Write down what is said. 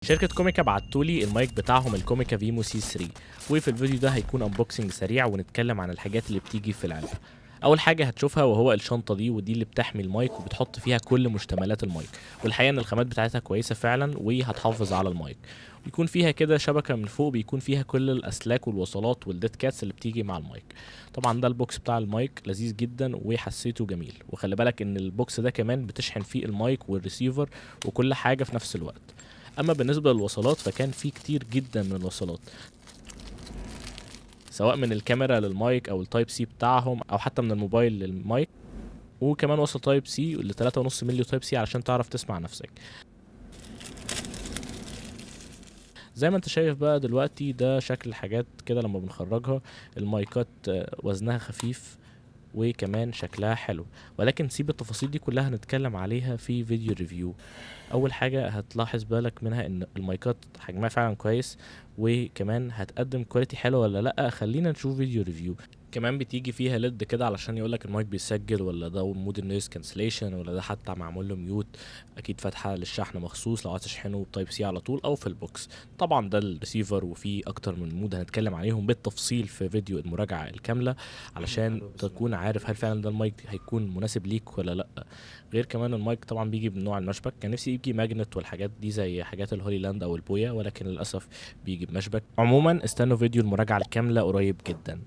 شركة كوميكا بعتولي المايك بتاعهم الكوميكا فيمو سي 3، وفي الفيديو ده هيكون انبوكسنج سريع ونتكلم عن الحاجات اللي بتيجي في العلبة. اول حاجة هتشوفها وهو الشنطة دي، ودي اللي بتحمي المايك وبتحط فيها كل مشتملات المايك، والحقيقة ان الخامات بتاعتها كويسة فعلا وهتحافظ على المايك. بيكون فيها كده شبكة من فوق بيكون فيها كل الاسلاك والوصلات والديد كاتس اللي بتيجي مع المايك. طبعا ده البوكس بتاع المايك لذيذ جدا وحسيته جميل، وخلي بالك ان البوكس ده كمان بتشحن فيه المايك والريسيفر وكل حاجة في نفس الوقت. اما بالنسبه للوصلات فكان في كتير جدا من الوصلات، سواء من الكاميرا للمايك او التايب سي بتاعهم او حتى من الموبايل للمايك، وكمان وصل تايب سي ل 3.5 مللي تايب سي علشان تعرف تسمع نفسك. زي ما انت شايف بقى دلوقتي ده شكل الحاجات كده لما بنخرجها. المايكات وزنها خفيف وكمان شكلها حلو، ولكن سيب التفاصيل دي كلها هنتكلم عليها في فيديو ريفيو. اول حاجه هتلاحظ بالك منها ان المايكات حجمها فعلا كويس، وكمان هتقدم كواليتي حلوه ولا لا. خلينا نشوف فيديو ريفيو. كمان بتيجي فيها ليد كده علشان يقولك المايك بيسجل ولا ده مود النويز كانسليشن ولا ده حتى معمول له ميوت. اكيد فاتحه للشحن مخصوص لو عايز تشحنه بتايب سي على طول او في البوكس. طبعا ده الريسيفر، وفي اكتر من مود هنتكلم عليهم بالتفصيل في فيديو المراجعه الكامله علشان تكون عارف هل فعلا ده المايك هيكون مناسب ليك ولا لا. غير كمان المايك طبعا بيجي بنوع المشبك، كان نفسي يجي ماجنت والحاجات دي زي حاجات الهولي لاند او البويا، ولكن للاسف بيجي بمشبك. عموما استنوا فيديو المراجعه الكامله قريب جدا.